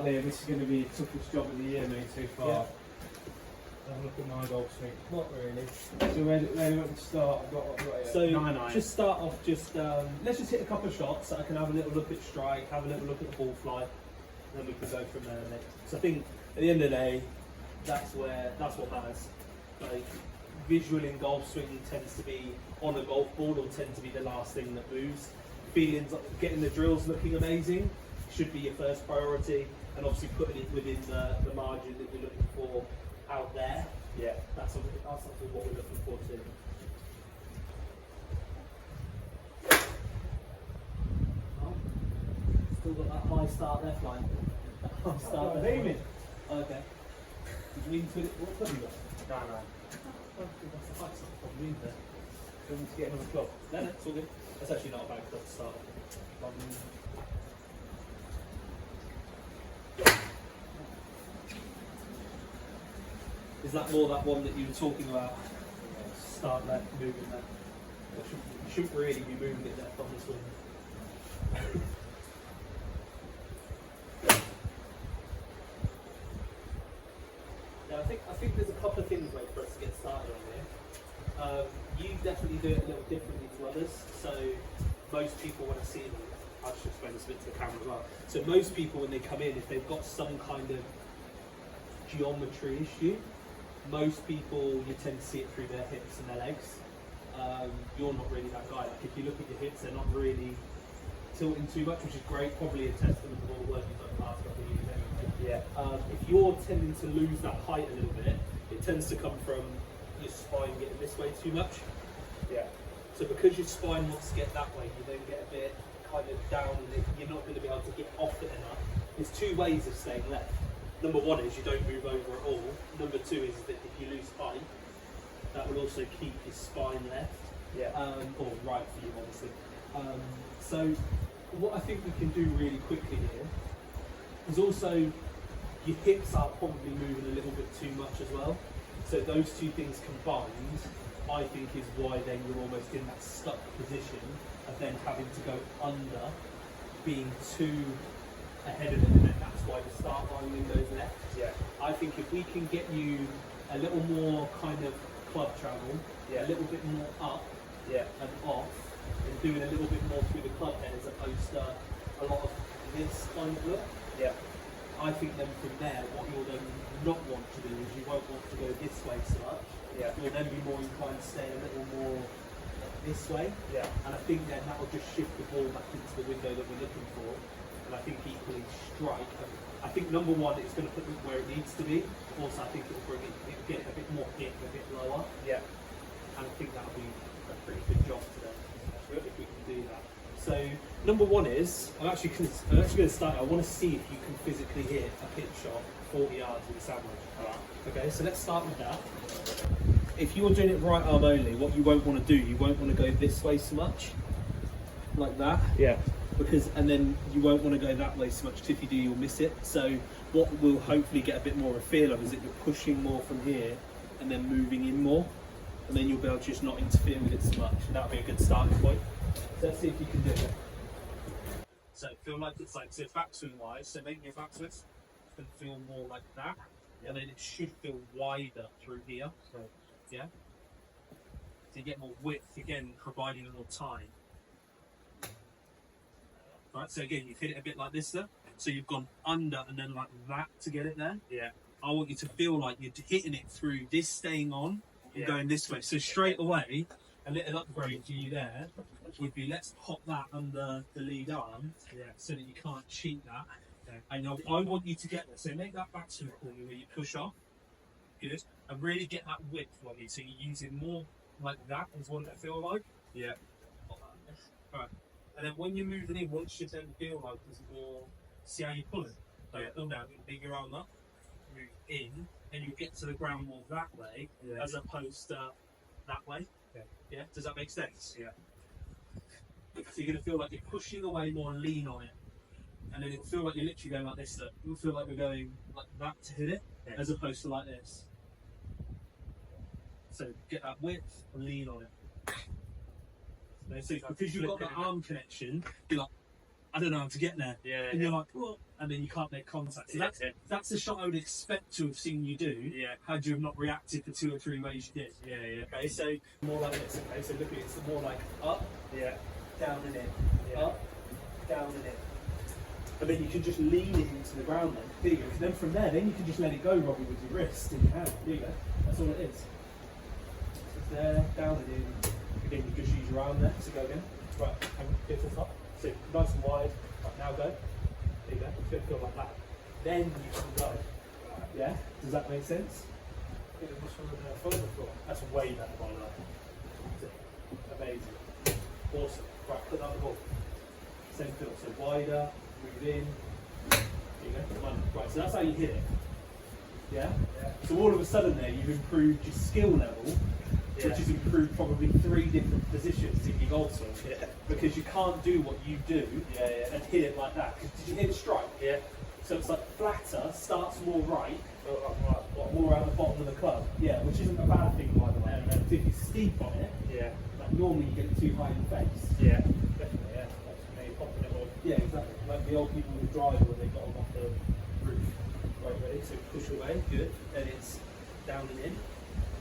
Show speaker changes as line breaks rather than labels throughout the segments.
start there. This is going to be the toughest job of the year, mate, so far.
Yeah.
Have a look at my golf swing.
Not really.
So where do you want to start? I've got here.
So
9-9.
just start off. Let's just hit a couple of shots so I can have a little look at strike, have a little look at the ball fly, and then we can go from there. Mate. So I think at the end of the day, that's what matters. Like visual in golf swinging tends to be on a golf ball or tend to be the last thing that moves. Feelings, getting the drills looking amazing should be your first priority, and obviously putting it within the margin that you're looking for out there.
Yeah.
That's something what we're looking for too. Oh, still got that high start there, flying. That high start there.
Aiming.
Oh, okay. Did you mean to it? What club you got?
9-9.
I don't think that's the high start problem either.
Do you want me to get another club?
No, it's all good. That's actually not a bad club to start with. Is that more that one that you were talking about? Start left, moving left. You shouldn't really be moving it left on this one. Now I think there's a couple of things mate, for us to get started on here. You definitely do it a little differently to others. So most people when I see them, I should explain this a bit to the camera as well. So most people when they come in, if they've got some kind of geometry issue, most people you tend to see it through their hips and their legs. You're not really that guy. Like if you look at your hips, they're not really tilting too much, which is great. Probably a testament of all the work you've done the last couple of years anyway.
Yeah.
If you're tending to lose that height a little bit, it tends to come from your spine getting this way too much.
Yeah.
So because your spine wants to get that way, you then get a bit kind of down and you're not going to be able to get off it enough. There's two ways of staying left. Number one is you don't move over at all. Number two is that if you lose height, that will also keep your spine left.
Yeah.
Or right for you, obviously. So what I think we can do really quickly here is also your hips are probably moving a little bit too much as well. So those two things combined, I think is why then you're almost in that stuck position of then having to go under, being too ahead of it, and then that's why the start line goes left.
Yeah.
I think if we can get you a little more kind of club travel,
Yeah.
a little bit more up
Yeah.
and off, and doing a little bit more through the club head as opposed to a lot of this kind of look,
Yeah.
I think then from there, what you'll then not want to do is you won't want to go this way so much.
Yeah.
You'll then be more inclined to stay a little more this way.
Yeah.
And I think then that will just shift the ball back into the window that we're looking for. And I think equally strike. I think number one, it's going to put it where it needs to be. Also, I think it will bring it, get it a bit more hit, a bit lower.
Yeah.
And I think that'll be a pretty good job today. If we can do that. So number one is, I'm actually going to start. I want to see if you can physically hit a pitch shot 40 yards with a sandwich. Okay, so let's start with that. If you're doing it right arm only, what you won't want to do, you won't want to go this way so much, like that.
Yeah.
And then you won't want to go that way so much, because if you do, you'll miss it. So what we'll hopefully get a bit more of a feel of is that you're pushing more from here and then moving in more, and then you'll be able to just not interfere with it so much, and that'll be a good starting point. So let's see if you can do it. So feel like it's like, so backswing wise, so making your backswing, it's going to feel more like that, and then it should feel wider through here. So, yeah. So you get more width, again, providing more time. Right, so again, you've hit it a bit like this there. So you've gone under and then like that to get it there.
Yeah.
I want you to feel like you're hitting it through this staying on and
Yeah.
going this way. So straight away, a little upgrade for you there would be, let's pop that under the lead arm, so that you can't cheat that.
Okay.
And I want you to get there. So make that backswing corner where you push off. Good. And really get that width on you. So you're using more like that is what it feel like.
Yeah.
Right. And then when you're moving in, once you then feel like there's more, see how you pull it? Like pull down, big your arm up, move in, and you get to the ground more that way, as opposed to that way. Yeah. Does that make sense?
Yeah.
So you're going to feel like you're pushing away more and lean on it. And then it'll feel like you're literally going like this. It'll feel like we're going like that to hit it, as opposed to like this. So get that width and lean on it. So because you've got that arm connection, you're like, I don't know how to get there.
Yeah.
And you're like, well, and then you can't make contact. So that's the shot I would expect to have seen you do.
Yeah.
Had you have not reacted the 2 or 3 ways you did.
Yeah.
Okay, so more like this. Okay, so look at it. It's more like up,
Yeah.
down and in,
Yeah.
up, down and in. And then you can just lean it into the ground then. There you go. Then from there, then you can just let it go, Robbie, with your wrist in your hand. There you go. That's all it is. So it's there, down and in. Again, you just use your arm there. So go again. Right, and get to the top. So nice and wide. Right, now go. There you go. It's going to feel like that. Then you can go. Yeah? Does that make sense? That's way better by that. Amazing. Awesome. Right, put that on the ball. Same feel. So wider, move in. There you go. Come on. Right, so that's how you hit it. Yeah? So all of a sudden there, you've improved your skill level, which has improved probably 3 different positions in your golf swing.
Yeah.
Because you can't do what you do and hit it like that. 'Cause did you hit a strike?
Yeah.
So it's like flatter, starts more right, more out the bottom of the club. Yeah, which isn't a bad thing, by the way. And if you're steep on it,
Yeah.
like normally you get it too high in the face.
Yeah. Definitely. Yeah. That's me popping it up.
Yeah, exactly. Like the old people with driver when they got them off the roof. Right, ready? So push away, good. Then it's down and in,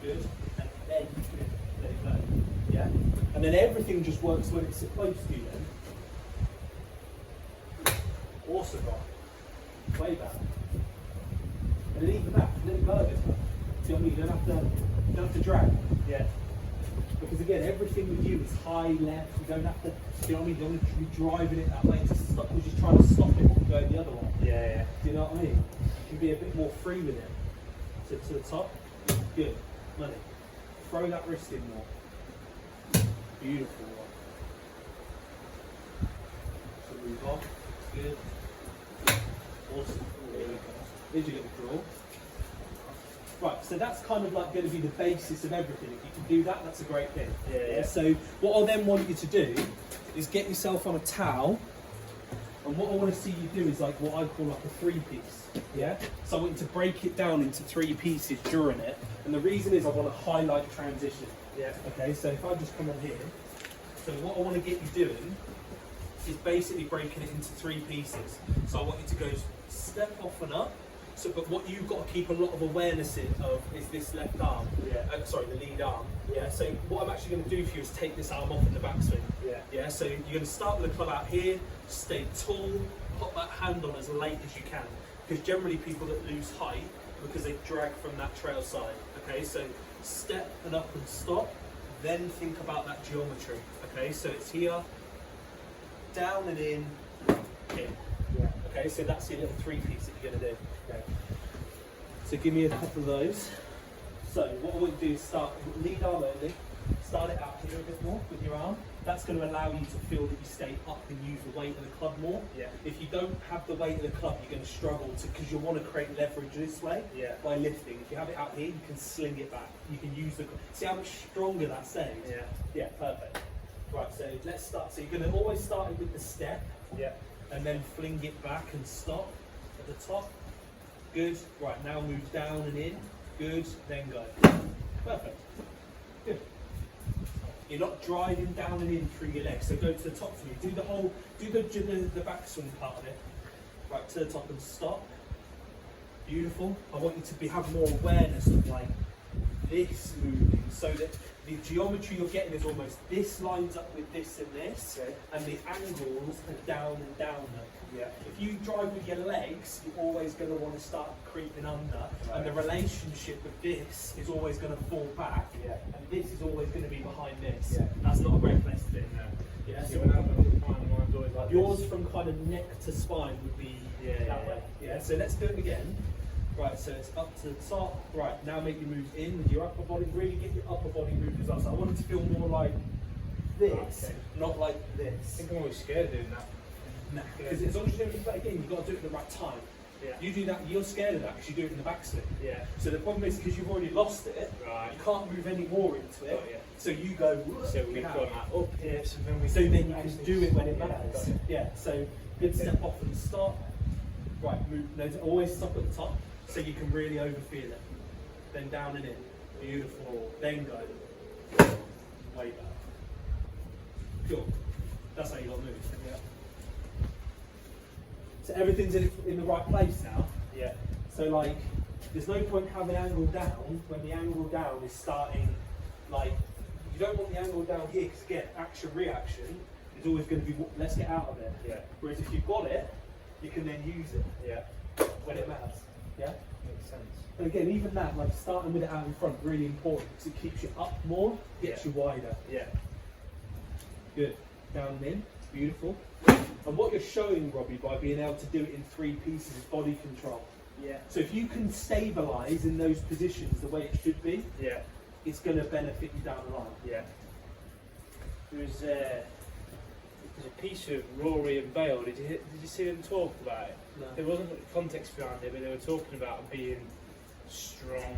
good. And then let it go. Yeah? And then everything just works when it's supposed to then. Awesome, right? Way better. And then even that, let it go a bit. See what I mean? You don't have to drag.
Yeah.
Because again, everything with you is high left. You don't have to, you know what I mean? You don't have to be driving it that way to stop. You're just trying to stop it from going the other way.
Yeah.
Do you know what I mean? You can be a bit more free with it. So to the top, good, money. Throw that wrist in more. Beautiful one. So move on, good. Awesome. There's your little draw. Right, so that's kind of like going to be the basis of everything. If you can do that, that's a great thing.
Yeah.
So what I then want you to do is get yourself on a towel, and what I want to see you do is like what I call like a 3-piece. Yeah. So I want you to break it down into 3 pieces during it, and the reason is I want to highlight transition.
Yeah.
Okay. So if I just come on here, so what I want to get you doing is basically breaking it into 3 pieces. So I want you to go step off and up. So, but what you've got to keep a lot of awareness of is this left arm.
Yeah.
Sorry, the lead arm. Yeah. So what I'm actually going to do for you is take this arm off in the backswing.
Yeah.
Yeah. So you're going to start with the club out here, stay tall, put that hand on as late as you can. Because generally people that lose height because they drag from that trail side. Okay. So step and up and stop. Then think about that geometry. Okay. So it's here, down and in, here.
Yeah.
Okay. So that's your little 3-piece that you're going to do.
Okay.
So give me a couple of those. So what I want to do is start lead arm only. Start it out here a bit more with your arm. That's going to allow you to feel that you stay up and use the weight of the club more.
Yeah.
If you don't have the weight of the club, you're going to struggle to, because you'll want to create leverage this way.
Yeah.
By lifting. If you have it out here, you can sling it back. You can use the. See how much stronger that stays.
Yeah.
Yeah. Perfect. Right. So let's start. So you're going to always start it with the step.
Yeah.
And then fling it back and stop at the top. Good. Right, now move down and in. Good. Then go. Perfect. Good. You're not driving down and in through your legs. So go to the top for me. Do the whole. Do the backswing part of it. Right to the top and stop. Beautiful. I want you to have more awareness of like this moving, so that the geometry you're getting is almost this lines up with this and this,
Okay.
and the angles are down and down.
Yeah.
If you drive with your legs, you're always going to want to start creeping under, and the relationship with this is always going to fall back,
Yeah.
and this is always going to be behind this.
Yeah.
That's not a great place to be. Yeah,
So
so
when I'm mine's always like
yours
this.
from kind of neck to spine would be
Yeah,
that
yeah,
way. Yeah, so let's do it again. Right, so it's up to the top. Right, now make your moves in with your upper body. Really get your upper body moved as well. So I want it to feel more like this,
Okay.
not like
I
this.
think I'm always scared of doing that.
Because as long as you do it again, you've got to do it at the right time.
Yeah.
You do that, you're scared of that because you do it in the backswing.
Yeah.
So the problem is because you've already lost it,
Right.
you can't move any more into it.
Got ya.
So you go.
So we've
now.
got that up here, so then we
So then you can do it when it
Yeah,
matters.
got it.
Yeah, so good step off and stop. Right, move, no, always stop at the top so you can really overfeel it. Then down and in. Beautiful. Then go. Way back. Cool. That's how you got to move. Yeah. So everything's in the right place now.
Yeah.
So like, there's no point having angle down when the angle down is starting, like, you don't want the angle down here because again, action reaction is always going to be, let's get out of it.
Yeah.
Whereas if you've got it, you can then use it
Yeah.
when it matters. Yeah?
Makes sense.
And again, even that, like starting with it out in front, really important because it keeps you up more, gets you wider.
Yeah.
Good. Down and in. Beautiful. And what you're showing, Robbie, by being able to do it in 3 pieces is body control.
Yeah.
So if you can stabilise in those positions the way it should be,
Yeah.
it's going to benefit you down the line.
Yeah. There's a piece of Rory and Bale. Did you see them talk about it?
No.
There wasn't context behind it, but they were talking about being strong,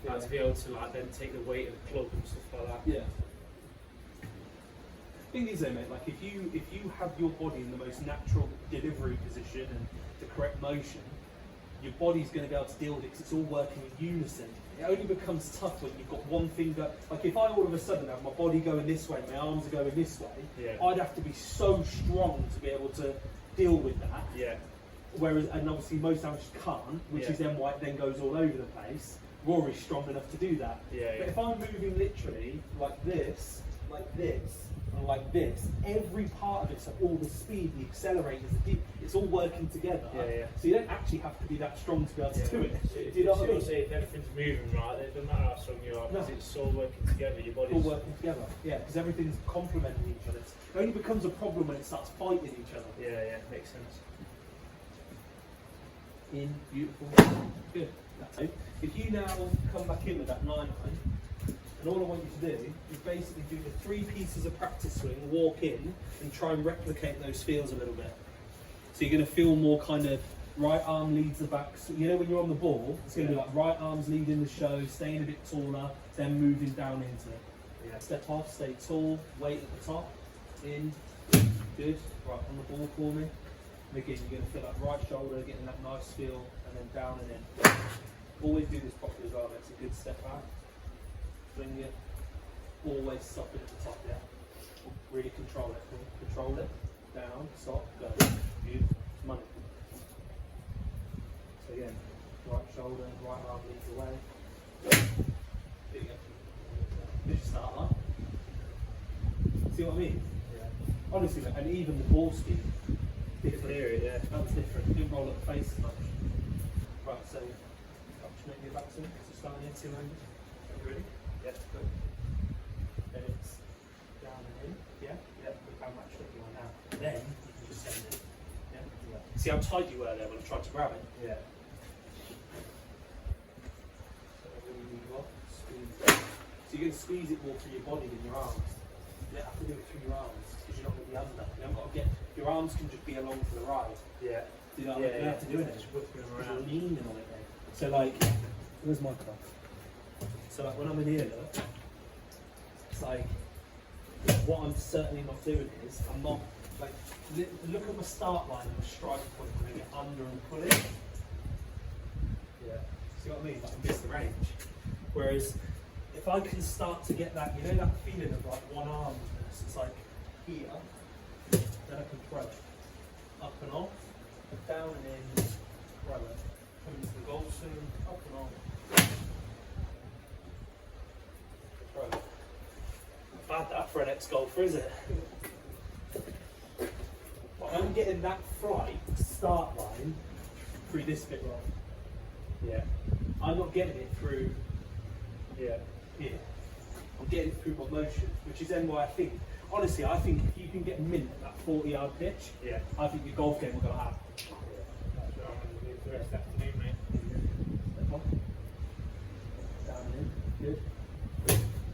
Yeah.
like to be able to like then take the weight of the club and stuff like that.
Yeah. Thing is though, mate, like if you have your body in the most natural delivery position and the correct motion, your body's going to be able to deal with it because it's all working in unison. It only becomes tough when you've got one finger. Like if I all of a sudden have my body going this way, my arms are going this way,
Yeah.
I'd have to be so strong to be able to deal with that.
Yeah.
Whereas, and obviously most amateurs can't, which
Yeah.
is then why it then goes all over the place. Rory's strong enough to do that.
Yeah.
But if I'm moving literally like this, and like this, every part of it, so all the speed, the accelerators, it's all working together.
Yeah, yeah.
So you don't actually have to be that strong to be able to do it.
If
Do you know what I mean?
if everything's moving right, it doesn't matter how strong you are because
No.
it's all working together. Your
It's
body's
all working together. Yeah, because everything's complementing each other. It only becomes a problem when it starts fighting each other.
Yeah, makes sense.
In, beautiful, good. That's it. If you now come back in with that 9-9, and all I want you to do is basically do the 3 pieces of practice swing, walk in, and try and replicate those feels a little bit. So you're going to feel more kind of right arm leads the back. So, you know when you're on the ball, it's going to be like right arms leading the show, staying a bit taller, then moving down into it.
Yeah.
Step off, stay tall, weight at the top, in, good, right on the ball for me. And again, you're going to feel that right shoulder, getting that nice feel, and then down and in. Always do this properly as well, that's a good step out. Fling it, always stop it at the top, yeah. Really control it, control it, down, stop, go. Beautiful, it's money. So again, right shoulder, right arm leads the way. There you go. Good start, huh? See what I mean?
Yeah.
Honestly, and even the ball speed, different.
Hear it, yeah.
That was different. Didn't roll up the face as much. Right, so just make your back swing. So starting in 200. Are you ready?
Yeah.
Good. Then it's down and in. Yeah? Yeah. Look how much you are now. Then you can just send it. Yeah? Yeah. See how tight you were there when I tried to grab it?
Yeah.
So really move off, squeeze it. So you're going to squeeze it more through your body than your arms. You don't have to do it through your arms because you're not going to be under. You haven't got to get, your arms can just be along for the ride.
Yeah.
Do you know what I mean? You don't have to do it.
Just whipping them
Because
around.
you're leaning on it then. So like, where's my cup? So like when I'm in here, look, it's like, what I'm certainly not doing is, I'm not, like, look at my start line and my strike point, I'm going to get under and pull it. Yeah. See what I mean? Like I miss the range. Whereas, if I can start to get that, you know that feeling of like one arm, it's like here, then I can throw it. Up and off, down and in, throw it. Come into the goal soon, up and off. Throw it. Not bad that for an ex-golfer, is it? But I'm getting that flight start line through this bit wrong.
Yeah.
I'm not getting it through
Yeah.
here. I'm getting it through my motion, which is then why I think, honestly, I think if you can get mint at that 40-yard pitch,
Yeah.
I think your golf game will go hard.
That's what I'm going to do for the rest of the afternoon, mate.
Step on. Down and in. Good.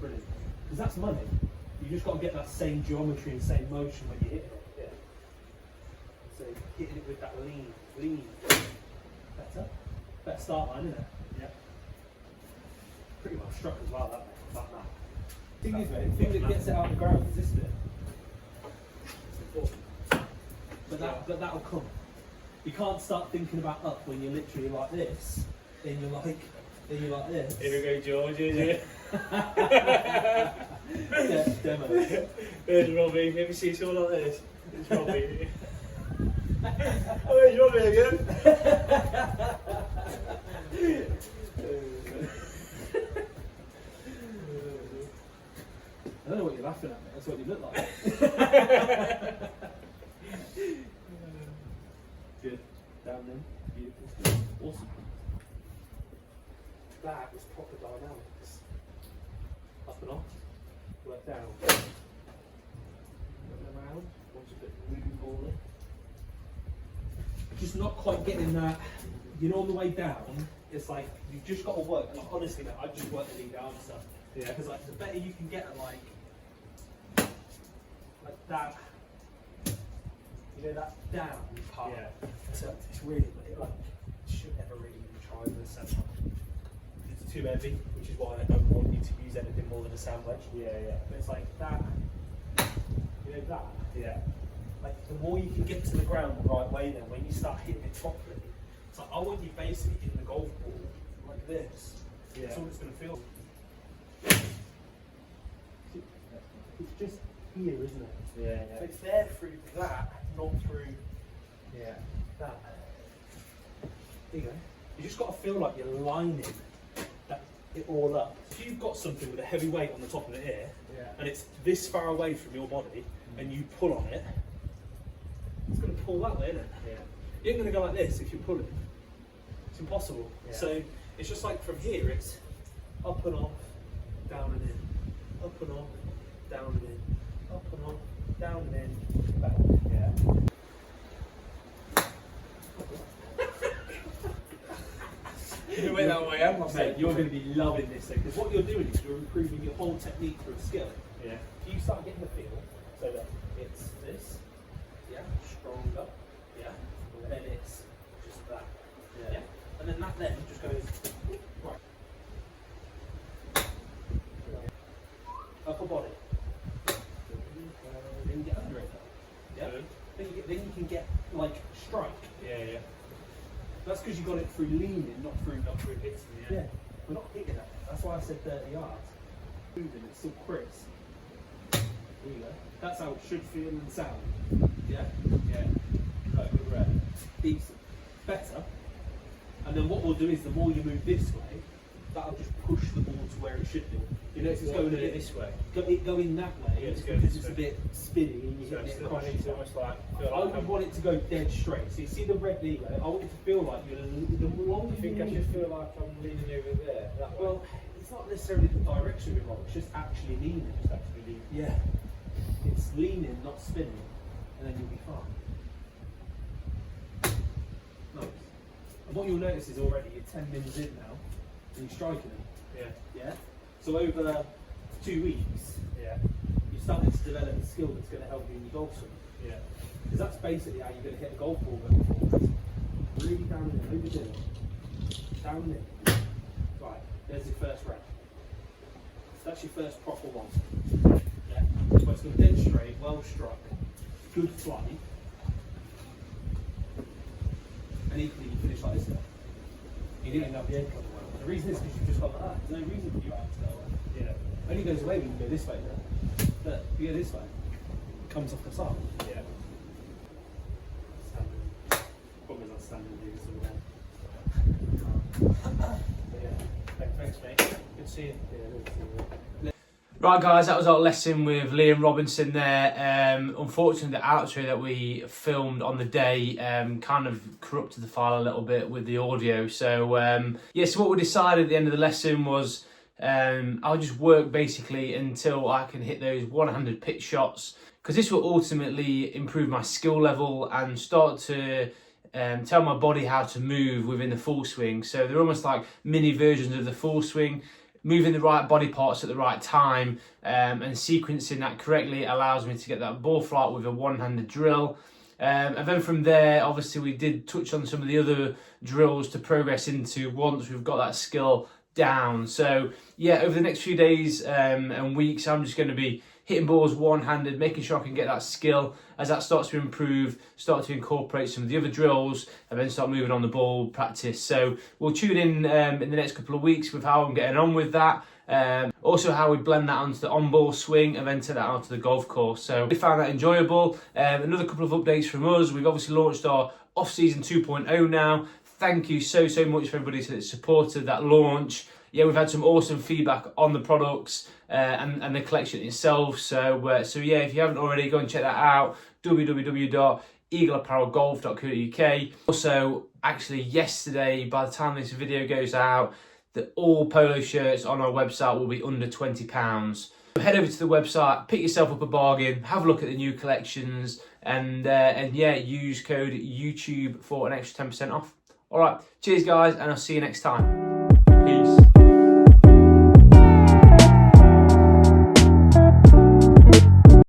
Brilliant. Because that's money. You just got to get that same geometry and same motion when you're hitting it.
Yeah.
So hitting it with that lean. Better. Better start line, isn't it? Yeah. Pretty well struck as well, that map. Thing is, mate, the thing that gets it out of the ground is this bit. It's important. But that'll come. You can't start thinking about up when you're literally like this. Then you're like this.
Here we go, George, is it?
Yeah, demo.
There's Robbie. Let me see someone like this. It's Robbie. Oh, it's Robbie again.
I don't know what you're laughing at, mate. That's what you look like. Good. Down then. Beautiful. Awesome.
That is proper dynamics. Up and off. Work down. Around. Once a bit moving forward. Just not quite getting that. You know, on the way down, it's like you've just got to work. Like, honestly, mate, I just work the knee down stuff.
Yeah.
Because like the better you can get at like that, you know, that down part.
Yeah.
So it's really, it like should never really even try with a sandwich. It's too heavy, which is why I don't want you to use anything more than a sandwich.
Yeah, yeah.
But it's like that, you know, that.
Yeah.
Like the more you can get to the ground the right way, then when you start hitting it properly, it's like I want you basically hitting the golf ball like this.
Yeah.
That's all it's going to feel. It's just here, isn't it?
Yeah,
So it's there through that, not through
yeah.
that. There you go. You just got to feel like you're lining it all up. If you've got something with a heavy weight on the top of it here,
Yeah.
and it's this far away from your body, and you pull on it, it's going to pull that way, isn't it?
Yeah.
You ain't going to go like this if you're pulling. It's impossible.
Yeah.
So it's just like from here, it's up and off, down and in, up and off, down and in, up and off, down and in, back.
Yeah.
You went that way, haven't you? Mate, you're going to be loving this thing, because what you're doing is you're improving your whole technique through a skill.
Yeah.
If you start getting the feel, so that it's this, yeah, stronger, yeah, and then it's just that, yeah, and then that then just goes right. Upper body. Then you get under it, yeah. Then you can get like strike.
Yeah, yeah.
That's because you got it through leaning, not through hitting.
Yeah.
We're not hitting that. That's why I said 30 yards. Moving, it's still crisp. There you go. That's how it should feel and sound. Yeah?
Yeah.
Right, good rep. Decent. Better. And then what we'll do is the more you move this way, that'll just push the ball to where it should do. You know, if it's going a bit
this way.
Going that way,
Yeah, it's
it's
going
because
this
it's a
way.
bit spinny and you
So
hit
it's
it across
I need to almost like
I
feel like
would
I'm,
want it to go dead straight. So you see the red lever, I want it to feel like you're the longer
I think I should feel like I'm leaning over there. That way.
well, it's not necessarily the direction we're on, it's just actually leaning.
Just actually lean.
Yeah. It's leaning, not spinning, and then you'll be fine. Nice. And what you'll notice is already you're 10 minutes in now, and you're striking them.
Yeah.
Yeah? So over 2 weeks,
Yeah.
you're starting to develop a skill that's going to help you in your golf swing.
Yeah.
Because that's basically how you're going to hit a golf ball going forward. Really down in, overdo it. Down in. Right, there's your first rep. So that's your first proper one. Yeah. So it's going to dead straight, well struck, good flight. And equally you finish like this guy. You didn't end up the end coming well. The reason is because you've just got like that. There's no reason for you to go away.
Yeah.
Only goes away when you go this way though. But if you go this way, it comes off the side.
Yeah.
Standard. Problem is not standard here, so yeah. Thanks, mate. Good to see you. Yeah, good to see you.
Right guys, that was our lesson with Liam Robinson there. Unfortunately the outro that we filmed on the day kind of corrupted the file a little bit with the audio. So yeah, so what we decided at the end of the lesson was I'll just work basically until I can hit those one-handed pitch shots, because this will ultimately improve my skill level and start to tell my body how to move within the full swing. So they're almost like mini versions of the full swing. Moving the right body parts at the right time and sequencing that correctly allows me to get that ball flight with a one-handed drill. And then from there, obviously we did touch on some of the other drills to progress into once we've got that skill down. So yeah, over the next few days and weeks, I'm just going to be hitting balls one-handed, making sure I can get that skill. As that starts to improve, start to incorporate some of the other drills, and then start moving on the ball practice. So we'll tune in the next couple of weeks with how I'm getting on with that. Also how we blend that onto the on-ball swing and then take that out to the golf course. So we found that enjoyable. Another couple of updates from us. We've obviously launched our off-season 2.0 now. Thank you so much for everybody that supported that launch. Yeah, we've had some awesome feedback on the products and the collection itself. So yeah, if you haven't already, go and check that out. www.eagleapparelgolf.co.uk. Also, actually yesterday, by the time this video goes out, all polo shirts on our website will be under £20. So head over to the website, pick yourself up a bargain, have a look at the new collections, and yeah, use code YouTube for an extra 10% off. All right, cheers guys, and I'll see you next time. Peace.